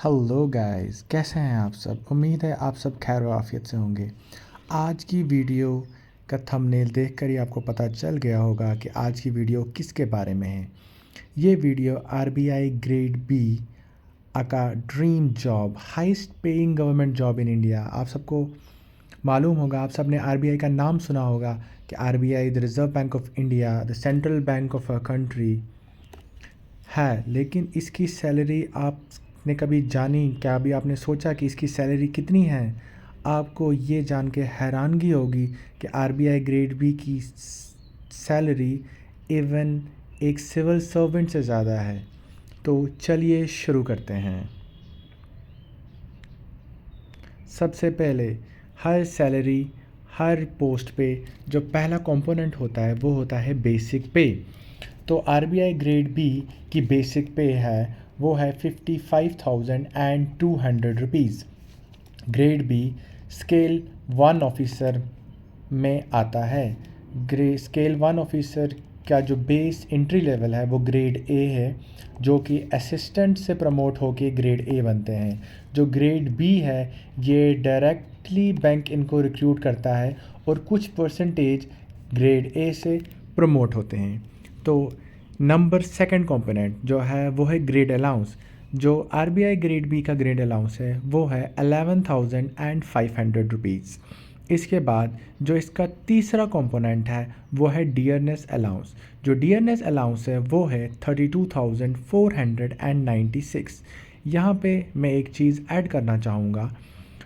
Hello guys, कैसे हैं आप सब। उम्मीद है आप सब खैर आफियत से होंगे। आज की वीडियो का थंबनेल देखकर ही आपको पता चल गया होगा कि आज की वीडियो किसके बारे में है। ये वीडियो आरबीआई ग्रेड बी का dream job, highest paying government job in India. आप सबको मालूम होगा, आप सब ने आरबीआई का नाम सुना होगा कि RBI the reserve bank of India, the central bank of a country है। लेकिन इसकी सैलरी आपने कभी जानी क्या? अभी आपने सोचा कि इसकी सैलरी कितनी है? आपको ये जान के हैरानगी होगी कि आरबीआई ग्रेड बी की सैलरी इवन एक सिविल सर्वेंट से ज़्यादा है। तो चलिए शुरू करते हैं। सबसे पहले हर सैलरी, हर पोस्ट पे जो पहला कंपोनेंट होता है वो होता है बेसिक पे। तो आरबीआई ग्रेड बी की बेसिक पे है वो है 55,200 rupees. Grade B scale 1 officer में आता है। स्केल 1 ऑफिसर का जो बेस एंट्री लेवल है वो ग्रेड ए है, जो कि असिस्टेंट से प्रमोट होके ग्रेड ए बनते हैं। जो ग्रेड बी है ये डायरेक्टली बैंक इनको रिक्रूट करता है और कुछ परसेंटेज ग्रेड ए से प्रमोट होते हैं। तो नंबर सेकंड कंपोनेंट जो है वो है ग्रेड अलाउंस। जो आरबीआई ग्रेड बी का ग्रेड अलाउंस है वो है 11,500 रुपीज़। इसके बाद जो इसका तीसरा कंपोनेंट है वो है डियरनेस अलाउंस। जो डियरनेस अलाउंस है वो है 32,496। यहाँ पे मैं एक चीज़ ऐड करना चाहूँगा।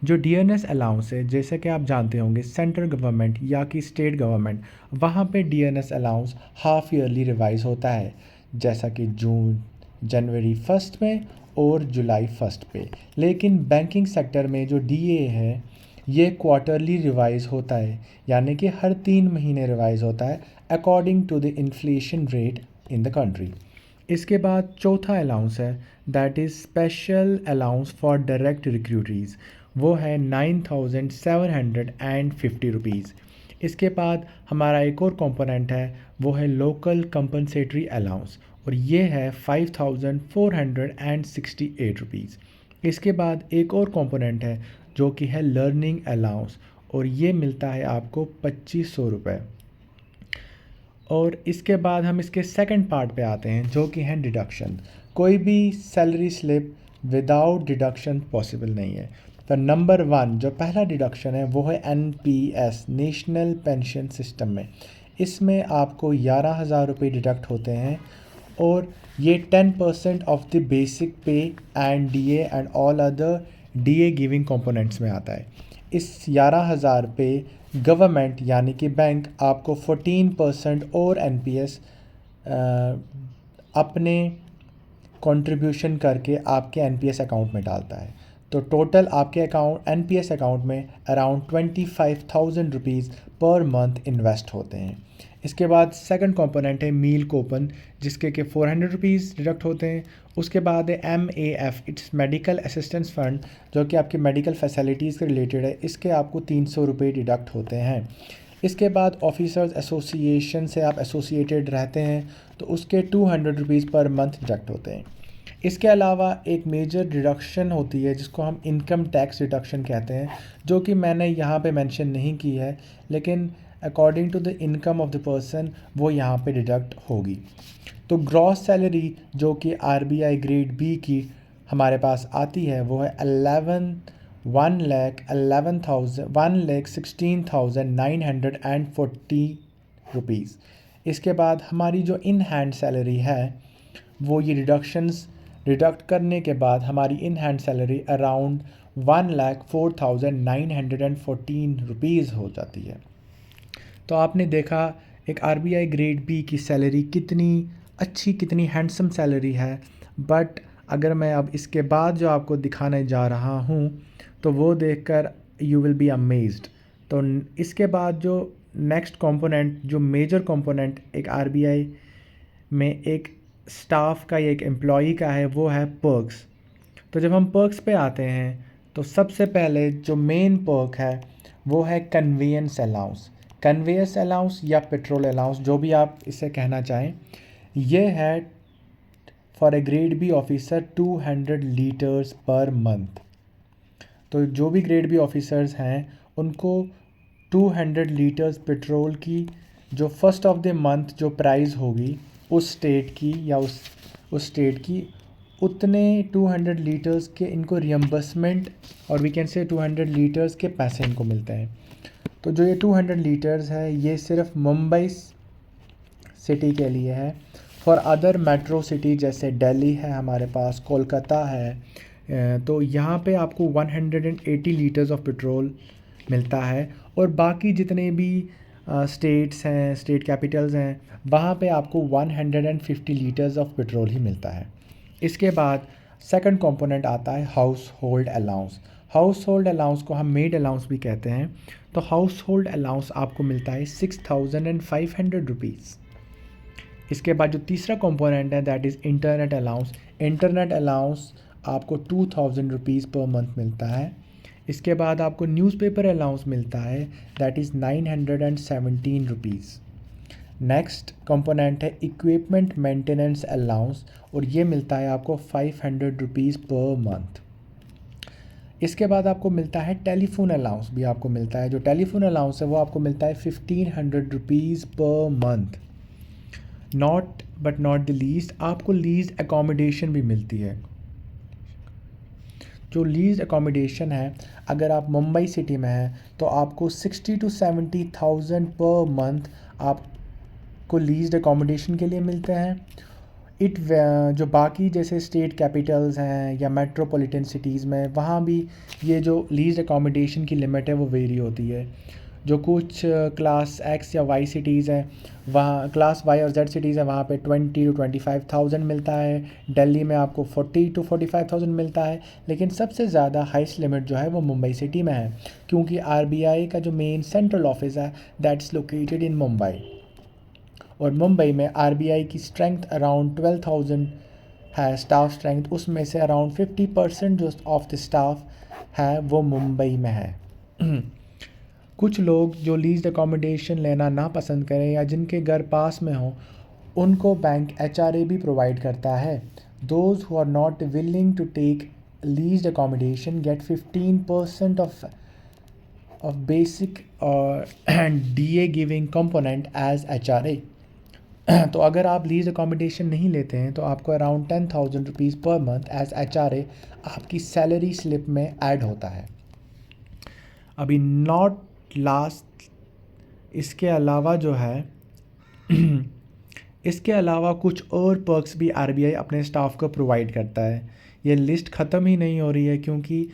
जो डीएनएस अलाउंस है, जैसे कि आप जानते होंगे सेंट्रल गवर्नमेंट या कि स्टेट गवर्नमेंट, वहाँ पे DNS allowance half yearly revise होता है, जैसा कि जनवरी फर्स्ट में और जुलाई फर्स्ट पे। लेकिन बैंकिंग सेक्टर में जो डीए है ये क्वार्टरली रिवाइज होता है, यानी कि हर 3 महीने रिवाइज होता है according to the inflation rate in the country. इसके बाद चौथा अलाउंस है that is special allowance for direct recruitees. वो है 9,750 रुपीज़। इसके बाद हमारा एक और कंपोनेंट है वो है लोकल कंपनसेटरी अलाउंस, और ये है 5,468 रुपीज़। इसके बाद एक और कंपोनेंट है जो कि है लर्निंग अलाउंस, और ये मिलता है आपको 2,500 रुपये। और इसके बाद हम इसके सेकंड पार्ट पे आते हैं जो कि है डिडक्शन। कोई भी salary slip without deduction possible नहीं है। तो नंबर 1 जो पहला डिडक्शन है वो है एनपीएस, नेशनल पेंशन सिस्टम में। इसमें आपको 11,000 रुपये डिडक्ट होते हैं, और ये 10% ऑफ द बेसिक पे and DA and all other DA giving components में आता है। इस 11,000 पे गवर्नमेंट यानी कि बैंक आपको 14% और एनपीएस अपने कंट्रीब्यूशन करके आपके एनपीएस अकाउंट में डालता है। तो टोटल आपके अकाउंट एनपीएस अकाउंट में around 25,000 rupees per month invest होते हैं। इसके बाद सेकंड कंपोनेंट है मील कूपन, जिसके के 400 रुपीज़ डिडक्ट होते हैं। उसके बाद है MAF, it's medical assistance fund, जो कि आपकी मेडिकल फैसिलिटीज़ के रिलेटेड है। इसके आपको 300 रुपये डिडक्ट होते हैं। इसके बाद ऑफिसर्स एसोसिएशन से आप एसोसिएटेड रहते हैं तो उसके 200 रुपीज़ पर मंथ डिडक्ट होते हैं। इसके अलावा एक मेजर डिडक्शन होती है जिसको हम इनकम टैक्स डिडक्शन कहते हैं, जो कि मैंने यहाँ पे मेंशन नहीं की है, लेकिन according to the income of the person वो यहाँ पे डिडक्ट होगी। तो ग्रॉस सैलरी जो कि आरबीआई ग्रेड बी की हमारे पास आती है वो है 1,16,940 रुपीज़। इसके बाद हमारी जो इन हैंड सैलरी है वो ये डिडक्ट करने के बाद हमारी in hand salary around 1,04,914 rupees हो जाती है। तो आपने देखा एक आरबीआई ग्रेड बी की सैलरी कितनी अच्छी, कितनी हैंडसम सैलरी है। बट अगर मैं अब इसके बाद जो आपको दिखाने जा रहा हूँ तो वो देखकर यू विल बी अमेज्ड। तो इसके बाद जो नेक्स्ट कंपोनेंट, जो मेजर कंपोनेंट एक आरबीआई में एक स्टाफ का या एक एम्प्लॉई का है वो है पर्क्स। तो जब हम पर्क्स पे आते हैं तो सबसे पहले जो मेन पर्क है वो है कन्वेंस अलाउंस। कन्वेंस अलाउंस या पेट्रोल अलाउंस, जो भी आप इसे कहना चाहें, ये है for a grade B officer 200 litres per month. तो जो भी ग्रेड बी ऑफिसर्स हैं उनको 200 लीटर्स पेट्रोल की जो फर्स्ट ऑफ द मंथ जो प्राइस होगी उस स्टेट की या उस स्टेट की, उतने 200 लीटर्स के इनको रियम्बर्समेंट और वी कैन से 200 लीटर्स के पैसे इनको मिलते हैं। तो जो ये 200 लीटर्स है ये सिर्फ मुंबई सिटी के लिए है। फॉर अदर मेट्रो सिटी जैसे दिल्ली है हमारे पास, कोलकाता है, तो यहाँ पे आपको 180 लीटर्स ऑफ पेट्रोल मिलता है। और बाकी जितने भी स्टेट्स हैं, स्टेट कैपिटल्स हैं, वहाँ पे आपको 150 लीटर्स ऑफ पेट्रोल ही मिलता है। इसके बाद सेकंड कंपोनेंट आता है house hold allowance. House hold allowance को हम मेड अलाउंस भी कहते हैं। तो हाउस होल्ड अलाउंस आपको मिलता है 6500 रुपीज़। इसके बाद जो तीसरा कंपोनेंट है that is internet allowance. Internet allowance आपको 2000 रुपीज़ पर मंथ मिलता है। इसके बाद आपको न्यूज़पेपर अलाउंस मिलता है that is 917 rupees. Next component है इक्विपमेंट मेंटेनेंस अलाउंस और ये मिलता है आपको 500 रुपीज़ पर मंथ। इसके बाद आपको मिलता है टेलीफोन अलाउंस भी आपको मिलता है। जो टेलीफोन अलाउंस है वो आपको मिलता है 1500 rupees per month. Not but not the least, आपको लीज एकोमोडेशन भी मिलती है। जो लीज एकोमोडेशन है, अगर आप मुंबई सिटी में हैं तो आपको 60 to 70,000 पर मंथ आपको लीज एकोमोडेशन के लिए मिलते हैं। जो बाकी जैसे स्टेट कैपिटल्स हैं या मेट्रोपॉलिटन सिटीज़ में, वहाँ भी ये जो लीज एकोमोडेशन की लिमिट है वो वेरी होती है। जो कुछ क्लास एक्स या वाई सिटीज़ हैं, वहाँ क्लास वाई और जेड सिटीज़ हैं, वहाँ पे 20 to 25,000 मिलता है। दिल्ली में आपको 40 to 45,000 मिलता है। लेकिन सबसे ज़्यादा हाइस्ट लिमिट जो है वो मुंबई सिटी में है, क्योंकि आरबीआई का जो मेन सेंट्रल ऑफिस है दैट्स लोकेटेड इन मुंबई। और मुंबई में आरबीआई की स्ट्रेंथ अराउंड 12,000 है स्टाफ स्ट्रेंथ, उसमें से अराउंड 50% जो ऑफ द स्टाफ है वो मुंबई में है। कुछ लोग जो लीज अकोमोडेशन लेना ना पसंद करें या जिनके घर पास में हो, उनको बैंक एचआरए भी प्रोवाइड करता है। Those who are not willing to take lease accommodation get 15% of basic and DA giving component as HRA. तो अगर आप लीज अकोमोडेशन नहीं लेते हैं तो आपको around 10,000 rupees per month as HRA आपकी सैलरी स्लिप में ऐड होता है। अभी नॉट लास्ट, इसके अलावा जो है इसके अलावा कुछ और पर्क्स भी आरबीआई अपने स्टाफ को प्रोवाइड करता है। ये लिस्ट ख़त्म ही नहीं हो रही है, क्योंकि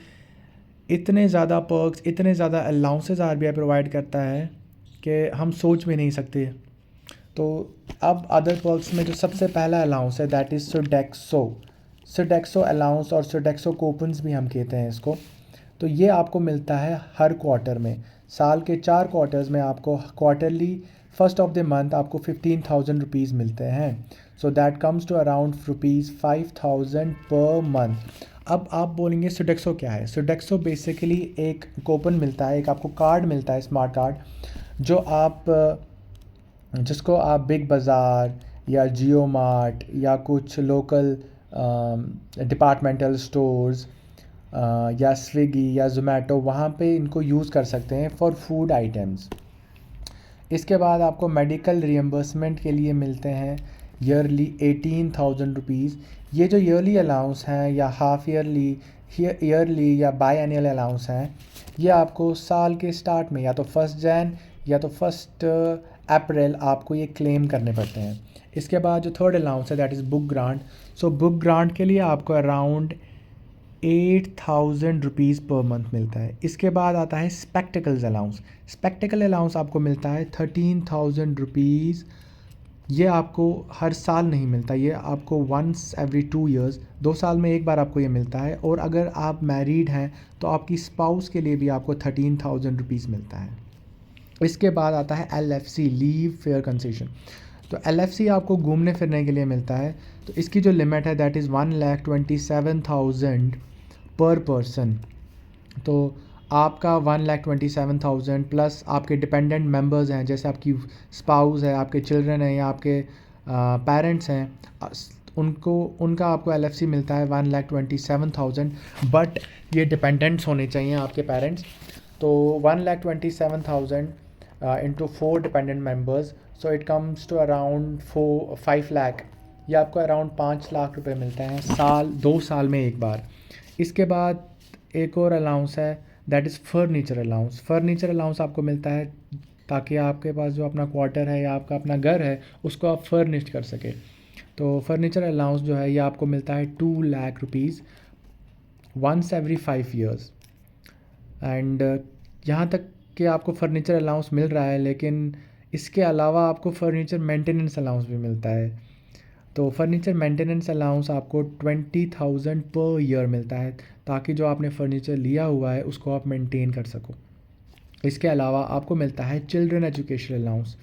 इतने ज़्यादा पर्क्स, इतने ज़्यादा अलाउंसेस आरबीआई प्रोवाइड करता है कि हम सोच भी नहीं सकते। तो अब अदर पर्क्स में जो सबसे पहला अलाउंस है दैट इज़ सोडेक्सो अलाउंस, और सोडेक्सो कूपन्स भी हम कहते हैं इसको। तो ये आपको मिलता है हर क्वार्टर में। साल के 4 क्वार्टर्स में आपको quarterly first of the month आपको 15,000 रुपीज़ मिलते हैं। So that comes to around rupees 5,000 per month. अब आप बोलेंगे सोडेक्सो क्या है? सोडेक्सो बेसिकली एक कूपन मिलता है, एक आपको कार्ड मिलता है, स्मार्ट कार्ड, जिसको आप बिग बाज़ार या जियो मार्ट या कुछ लोकल डिपार्टमेंटल स्टोर्स या स्विगी या ज़ोमैटो, वहाँ पे इनको यूज़ कर सकते हैं फॉर फूड आइटम्स। इसके बाद आपको मेडिकल रियम्बर्समेंट के लिए मिलते हैं ईयरली 18,000 रुपीज़। ये जो ईयरली अलाउंस हैं या हाफ ईयरली या बाई एनुअल अलाउंस हैं, ये आपको साल के स्टार्ट में या तो 1 जनवरी या तो 1 अप्रैल आपको ये क्लेम करने पड़ते हैं। इसके बाद जो थर्ड अलाउंस है that is book grant. So book grant के लिए आपको अराउंड 8,000 रुपीज़ पर मंथ मिलता है। इसके बाद आता है स्पेक्टिकल्स अलाउंस। स्पेक्टिकल अलाउंस आपको मिलता है 13,000 रुपीज़। ये आपको हर साल नहीं मिलता, ये आपको वंस एवरी 2 ईयर्स, 2 साल में एक बार आपको ये मिलता है। और अगर आप मैरिड हैं तो आपकी स्पाउस के लिए भी आपको 13,000 रुपीज़ मिलता है। इसके बाद आता है LFC, लीव फेयर कंसेशन। तो LFC आपको घूमने फिरने के लिए मिलता है। तो इसकी जो लिमिट है दैट इज़ 1,27,000 पर पर्सन। तो आपका 1,27,000 प्लस आपके डिपेंडेंट मेंबर्स हैं, जैसे आपकी स्पाउस है, आपके चिल्ड्रन हैं या आपके पेरेंट्स हैं, उनका आपको LFC मिलता है 1,27,000, बट ये डिपेंडेंट्स होने चाहिए आपके पेरेंट्स। तो 1,27,000 into 4 dependent members, so it comes to around 5 lakh, ये आपको अराउंड 5 लाख रुपए मिलते हैं 2 साल में एक बार। इसके बाद एक और अलाउंस है, that is furniture allowance. Furniture allowance आपको मिलता है ताकि आपके पास जो अपना क्वार्टर है या आपका अपना घर है उसको आप फर्निश्ड कर सके। तो फर्नीचर अलाउंस जो है ये आपको मिलता है 2 lakh rupees once every 5 years. And यहाँ तक कि आपको फर्नीचर अलाउंस मिल रहा है, लेकिन इसके अलावा आपको फर्नीचर मेंटेनेंस अलाउंस भी मिलता है। तो फर्नीचर मेंटेनेंस अलाउंस आपको 20,000 पर ईयर मिलता है ताकि जो आपने फर्नीचर लिया हुआ है उसको आप मेंटेन कर सको। इसके अलावा आपको मिलता है children education allowance.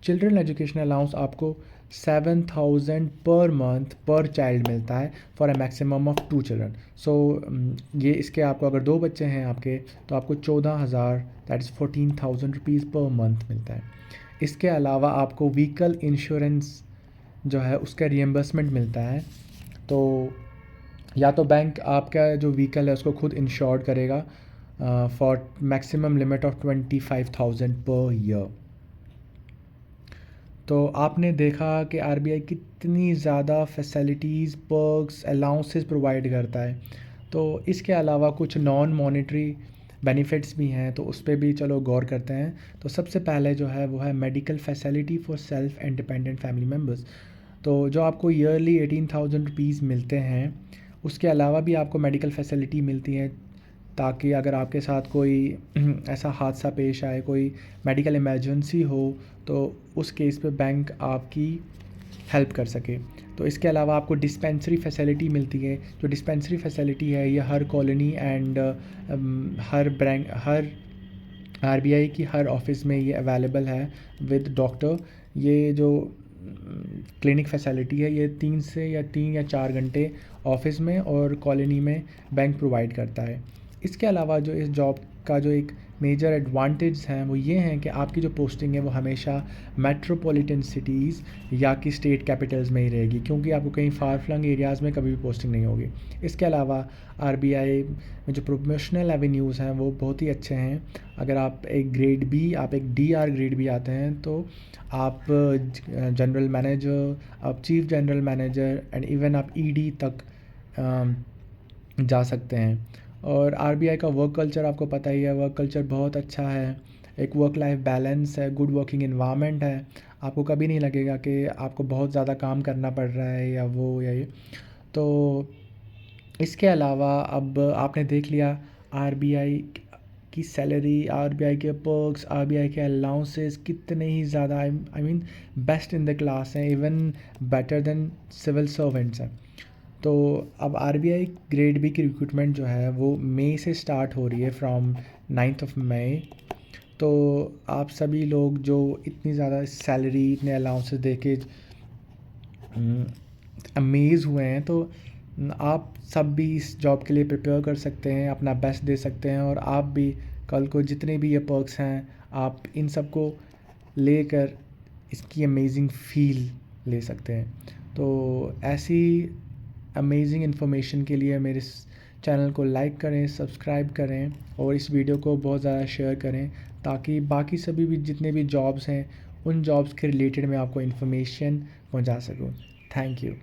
Children education allowance आपको 7,000 पर मंथ पर चाइल्ड मिलता है for a maximum of 2 children. So ये इसके आपको अगर 2 बच्चे हैं आपके तो आपको 14,000 that is 14,000 rupees per month मिलता है। इसके अलावा आपको व्हीकल इंश्योरेंस जो है उसका रिएम्बर्समेंट मिलता है। तो या तो बैंक आपका जो व्हीकल है उसको खुद इंश्योर्ड करेगा for maximum limit of 25,000 per year. तो आपने देखा कि आरबीआई कितनी ज़्यादा फैसिलिटीज़, पर्क्स, अलाउंसेस प्रोवाइड करता है। तो इसके अलावा कुछ नॉन मॉनेटरी बेनिफिट्स भी हैं, तो उस पर भी चलो गौर करते हैं। तो सबसे पहले जो है वो है medical facility for self and dependent family members. तो जो आपको ईयरली 18,000 रुपीज़ मिलते हैं, उसके अलावा भी आपको मेडिकल फैसिलिटी मिलती है ताकि अगर आपके साथ कोई ऐसा हादसा पेश आए, कोई मेडिकल इमरजेंसी हो, तो उस केस पे बैंक आपकी हेल्प कर सके। तो इसके अलावा आपको डिस्पेंसरी फैसिलिटी मिलती है। जो डिस्पेंसरी फैसिलिटी है ये हर कॉलोनी एंड हर आरबीआई की हर ऑफिस में ये अवेलेबल है विद डॉक्टर। ये जो क्लिनिक फैसिलिटी है ये 3 या 4 घंटे ऑफिस में और कॉलोनी में बैंक प्रोवाइड करता है। इसके अलावा जो इस जॉब का जो एक मेजर एडवांटेज हैं वो ये हैं कि आपकी जो पोस्टिंग है वो हमेशा मेट्रोपॉलिटन सिटीज़ या कि स्टेट कैपिटल्स में ही रहेगी, क्योंकि आपको कहीं फार फ्लंग एरियाज़ में कभी भी पोस्टिंग नहीं होगी। इसके अलावा आरबीआई में जो प्रमोशनल एवेन्यूज़ हैं वो बहुत ही अच्छे हैं। अगर आप एक ग्रेड बी, आप एक DR ग्रेड भी आते हैं तो आप जनरल मैनेजर, आप chief general manager and even आप ED तक जा सकते हैं। और आरबीआई का वर्क कल्चर आपको पता ही है, वर्क कल्चर बहुत अच्छा है। एक वर्क लाइफ बैलेंस है, गुड वर्किंग एनवायरनमेंट है। आपको कभी नहीं लगेगा कि आपको बहुत ज़्यादा काम करना पड़ रहा है या वो या ये। तो इसके अलावा अब आपने देख लिया आरबीआई की सैलरी, आरबीआई के पर्क्स, आरबीआई के अलाउंसेस कितने ही ज़्यादा I mean best in the class हैं, even better than civil servants हैं। तो अब आरबीआई ग्रेड बी की रिक्रूटमेंट जो है वो मई से स्टार्ट हो रही है, फ्रॉम 9 मई। तो आप सभी लोग जो इतनी ज़्यादा सैलरी, इतने अलाउंसेस दे के अमेज़ हुए हैं, तो आप सब भी इस जॉब के लिए प्रिपेयर कर सकते हैं, अपना बेस्ट दे सकते हैं, और आप भी कल को जितने भी ये पर्क्स हैं आप इन सब को लेकर इसकी अमेजिंग फील ले सकते हैं। तो ऐसी अमेजिंग इन्फॉर्मेशन के लिए मेरे चैनल को लाइक करें, सब्सक्राइब करें और इस वीडियो को बहुत ज़्यादा शेयर करें ताकि बाकी सभी भी जितने भी जॉब्स हैं उन जॉब्स के रिलेटेड मैं आपको इन्फॉर्मेशन पहुंचा सकूं। Thank you.